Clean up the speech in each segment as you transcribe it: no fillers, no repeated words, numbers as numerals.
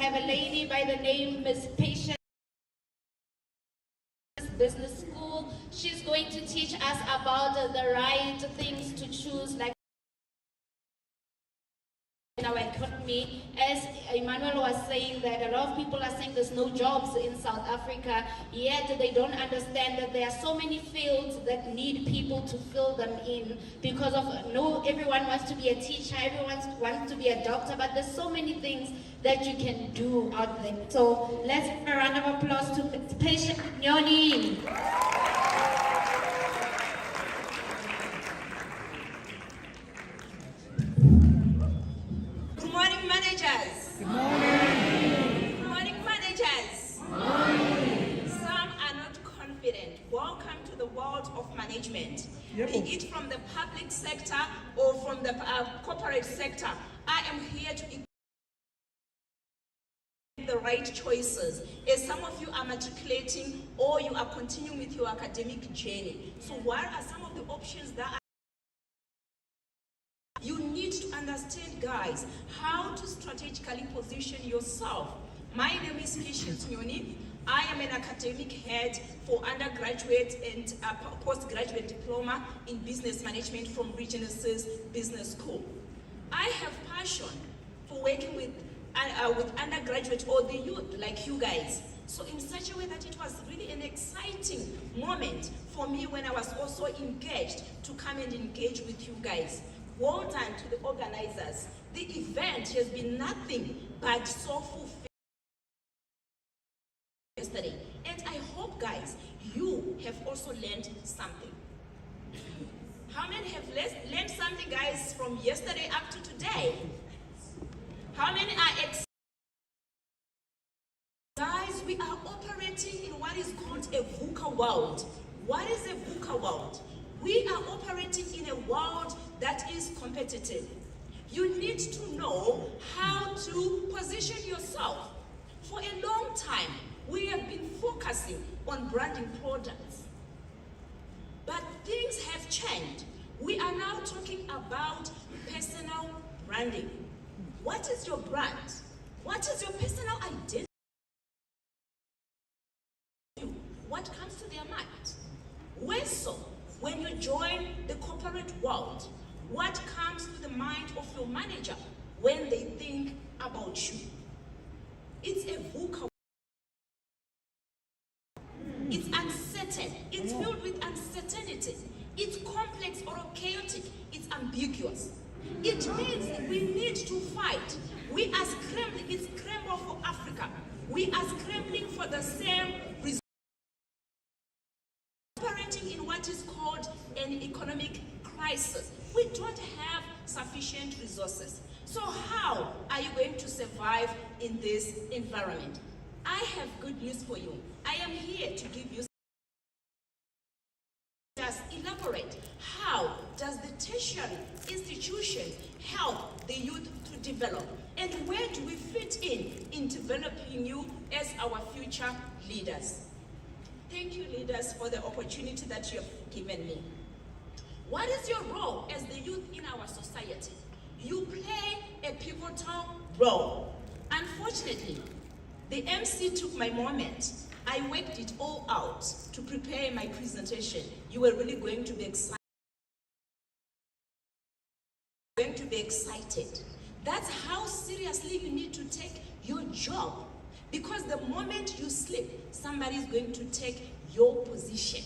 have a lady by the name Miss Patience Business School. She's going to teach us about the right things to choose, like in our economy. As Emmanuel was saying, that a lot of people are saying there's no jobs in South Africa, yet they don't understand that there are so many fields that need people to fill them in, because of everyone wants to be a teacher, everyone wants to be a doctor, but there's so many things that you can do out there. So let's give a round of applause to Patient Nyoni. Good morning, managers. Good morning. Good morning, managers. Good morning. Some are not confident. Welcome to the world of management. Yep. Be it from the public sector or from the corporate sector. I am here to make the right choices, as some of you are matriculating or you are continuing with your academic journey. So what are some of the options that you need to understand, guys, how to strategically position yourself? My name is Patience Nyoni. I am an academic head for undergraduate and postgraduate diploma in business management from Regenesys Business School. I have passion for working with undergraduate or the youth like you guys. So in such a way that it was really an exciting moment for me when I was also engaged to come and engage with you guys. Well done to the organizers. The event has been nothing but so fulfilling yesterday. And I hope, guys, you have also learned something. How many have learned something, guys, from yesterday up to today? How many are excited? Guys, we are operating in what is called a VUCA world. What is a VUCA world? We are operating in a world that is competitive. You need to know how to position yourself. For a long time, we have been focusing on branding products. But things have changed. We are now talking about personal branding. What is your brand? What is your personal identity? What comes to their mind? Where so? When you join the corporate world, what comes to the mind of your manager when they think about you? It's a VUCA. It's uncertain. It's filled with uncertainty. It's complex or chaotic. It's ambiguous. It means we need to fight. We are scrambling. It's scramble for Africa. We are scrambling for the same result. Operating in what is called an economic crisis. We don't have sufficient resources. So how are you going to survive in this environment? I have good news for you. I am here to give you. Just elaborate. How does the tertiary institutions help the youth to develop? And where do we fit in developing you as our future leaders? Thank you, leaders, for the opportunity that you have given me. What is your role as the youth in our society? You play a pivotal role. Unfortunately, the MC took my moment. I worked it all out to prepare my presentation. You were really going to be excited. That's how seriously you need to take your job. Because the moment you sleep, somebody is going to take your position.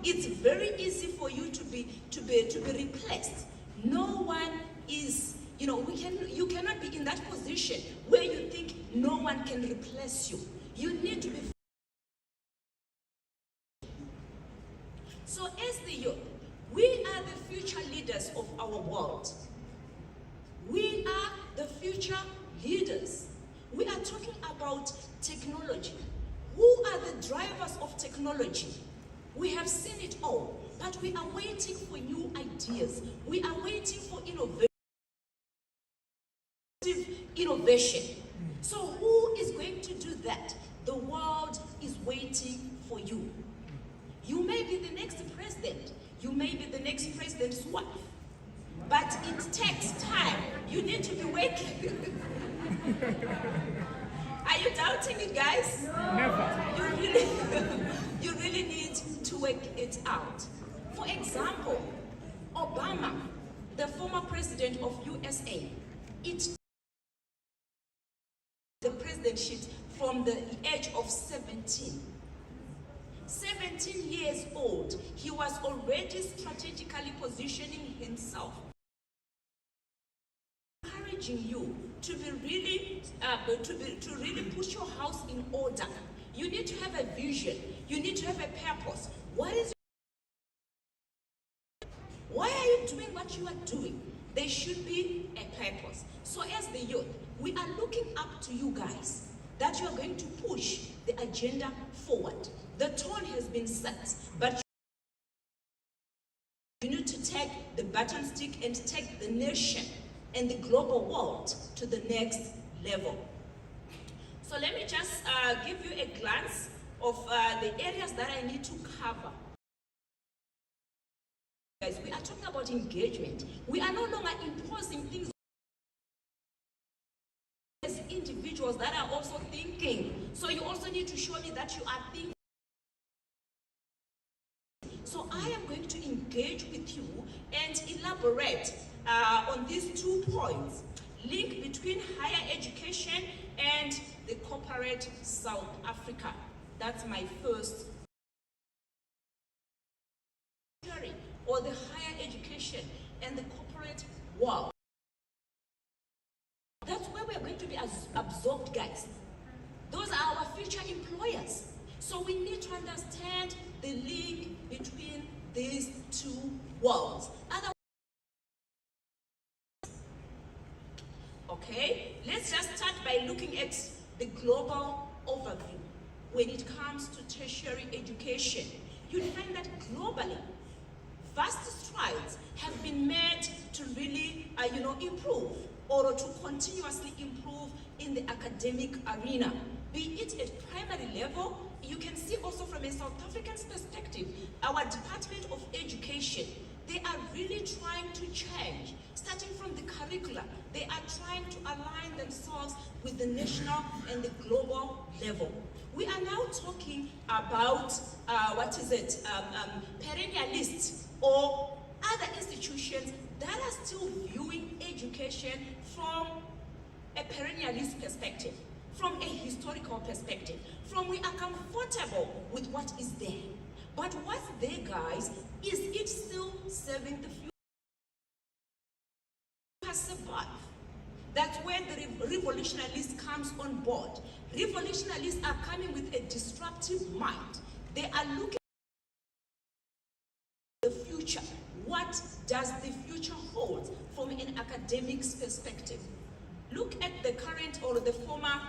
It's very easy for you to be replaced. No one is, you cannot be in that position where you think no one can replace you. You need to be. So as the youth, we are the future leaders of our world. We are the future leaders. We are talking about technology. Who are the drivers of technology? We have seen it all, but we are waiting for new ideas. We are waiting for innovation. So who is going to do that? The world is waiting for you. You may be the next president. You may be the next president's wife. But it takes time. You need to be working. you doubting it, guys? Never. You really need to work it out. For example, Obama, the former president of USA, the presidentship from the age of 17. 17 years old, he was already strategically positioning himself, encouraging you to be really, to really put your house in order. You need to have a vision. You need to have a purpose. Why are you doing what you are doing? There should be a purpose. So as the youth, we are looking up to you guys that you are going to push the agenda forward. The tone has been set, but you need to take the baton stick and take the nation and the global world to the next level. So let me just give you a glance of the areas that I need to cover. Guys, we are talking about engagement. We are no longer imposing things as individuals that are also thinking. So you also need to show me that you are thinking. So I am going to engage with you and elaborate on these 2 points. Link between higher education and the corporate South Africa. That's my first theory, or the higher education and the corporate world. That's where we're going to be absorbed, guys. Those are our future employers. So we need to understand the link between these 2 worlds. Okay, let's just start by looking at the global overview. When it comes to tertiary education, you'll find that globally, vast strides have been made to really, improve or to continuously improve in the academic arena. Be it at primary level, you can see also from a South African's perspective, our Department of Education, they are really trying to change. Starting from the curricula, they are trying to align themselves with the national and the global level. We are now talking about, perennialists or other institutions that are still viewing education from a perennialist perspective, from a historical perspective, from we are comfortable with what is there. But what's there, guys, is it still serving the future? Has survived. That's where the revolutionalist comes on board. Revolutionalists are coming with a disruptive mind. They are looking at the future. What does the future hold from an academic's perspective? Look at the current or the former,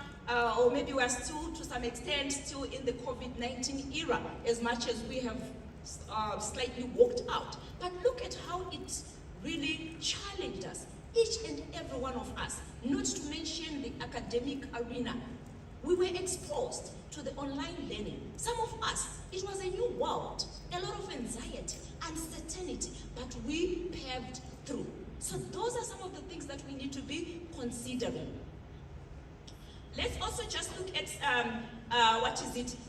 or maybe we are still, to some extent, still in the COVID-19 era, as much as we have slightly walked out. But look at how it really challenged us, each and every one of us, not to mention the academic arena. We were exposed to the online learning. Some of us, it was a new world, a lot of anxiety, uncertainty, but we paved through. So those are some of the things that we need to be considering. Let's also just look at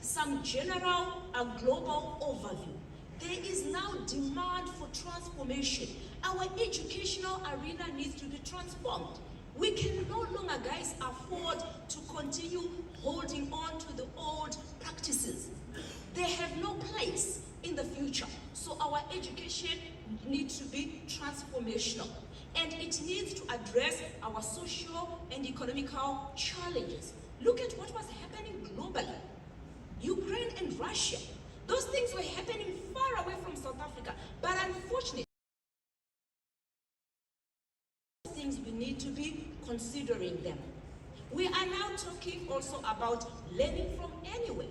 some general global overview. There is now demand for transformation. Our educational arena needs to be transformed. We can no longer, guys, afford to continue holding on to the old practices. They have no place in the future. So our education needs to be transformational. And it needs to address our social and economical challenges. Look at what was happening globally. Ukraine and Russia. Those things were happening far away from South Africa. But unfortunately, things we need to be considering them. We are now talking also about learning from anywhere.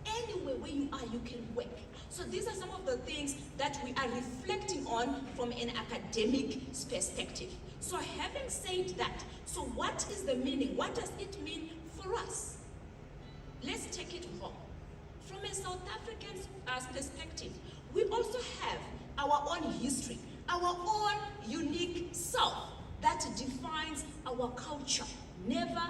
Anywhere where you are, you can work. So these are some of the things that we are reflecting on from an academic perspective. So having said that, so what is the meaning? What does it mean for us? Let's take it home. From a South African perspective, we also have our own history, our own unique self that defines our culture. Never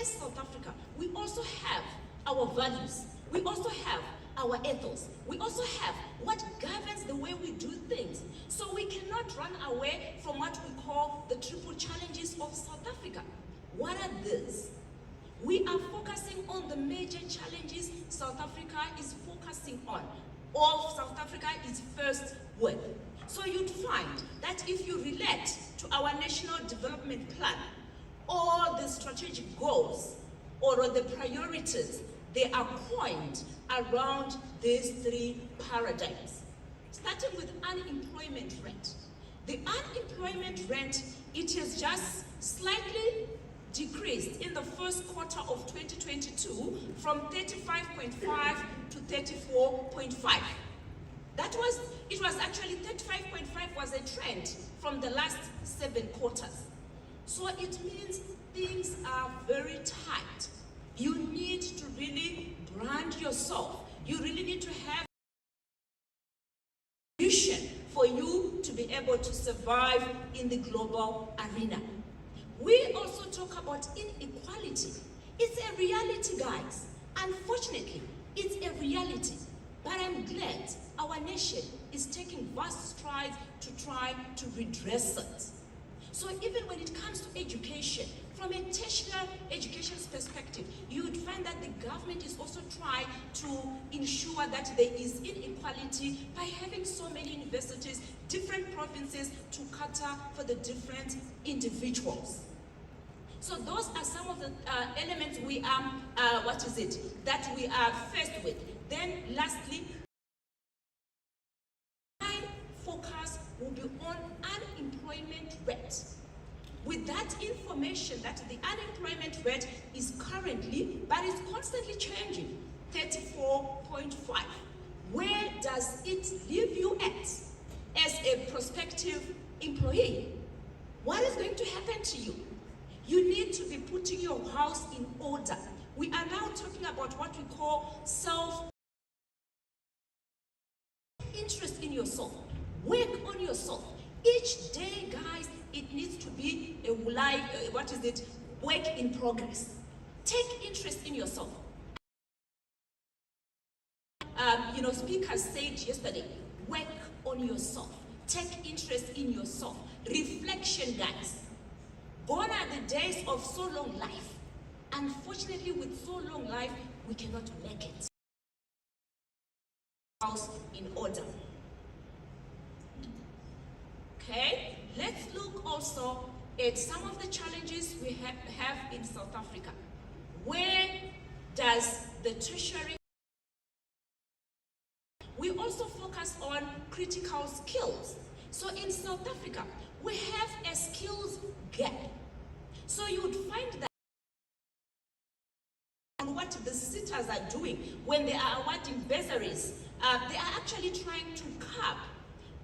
as South Africa, we also have our values. We also have our ethos. We also have what governs the way we do things. So we cannot run away from what we call the triple challenges of South Africa. What are these? We are focusing on the major challenges South Africa is focusing on, or South Africa is first with. So you'd find that if you relate to our National Development Plan, or the strategic goals, or the priorities, they are coined around these three paradigms. Starting with unemployment rate. The unemployment rate, it has just slightly decreased in the first quarter of 2022 from 35.5 to 34.5. It was actually 35.5 was a trend from the last 7 quarters. So it means things are very tight. You need to really brand yourself. You really need to have a vision for you to be able to survive in the global arena. We also talk about inequality. It's a reality, guys. Unfortunately, it's a reality. But I'm glad our nation is taking vast strides to try to redress it. So even when it comes to education, from a tertiary education perspective, you would find that the government is also trying to ensure that there is inequality by having so many universities, different provinces to cater for the different individuals. So those are some of the elements we are, that we are faced with. Then lastly, my focus will be on unemployment rate. With that information that the unemployment rate is currently, but is constantly changing, 34.5. Where does it leave you at as a prospective employee? What is going to happen to you? You need to be putting your house in order. We are now talking about what we call self-interest in yourself. Work on yourself. Each day, guys, it needs to be a work in progress. Take interest in yourself. Speakers said yesterday, work on yourself. Take interest in yourself. Reflection, guys. Gone are the days of so long life. Unfortunately, with so long life, we cannot make it. House in order. Okay, let's look also at some of the challenges we have in South Africa. Where does the tertiary... We also focus on critical skills. So in South Africa, we have a skills gap. So you would find that on what the sitters are doing when they are awarding bursaries, they are actually trying to cap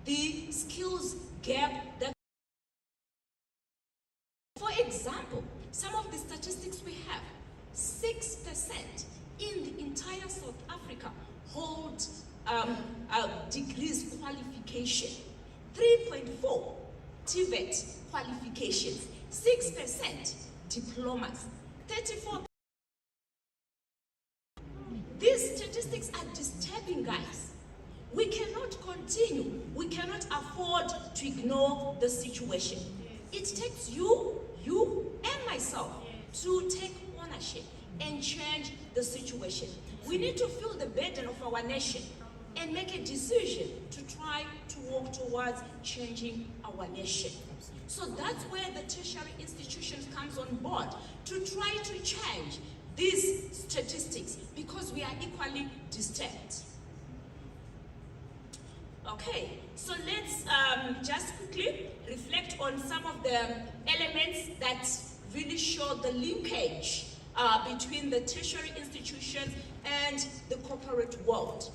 the skills gap that... For example, some of the statistics we have, 6% in the entire South Africa hold degrees qualification, 3.4 TVET qualifications, 6% diplomas, 34%. These statistics are disturbing, guys. We cannot continue. We cannot afford to ignore the situation. It takes you and myself to take ownership and change the situation. We need to feel the burden of our nation and make a decision to try to walk towards changing our nation. So that's where the tertiary institutions comes on board to try to change these statistics because we are equally disturbed. Okay, so let's just quickly reflect on some of the elements that really show the linkage between the tertiary institutions and the corporate world.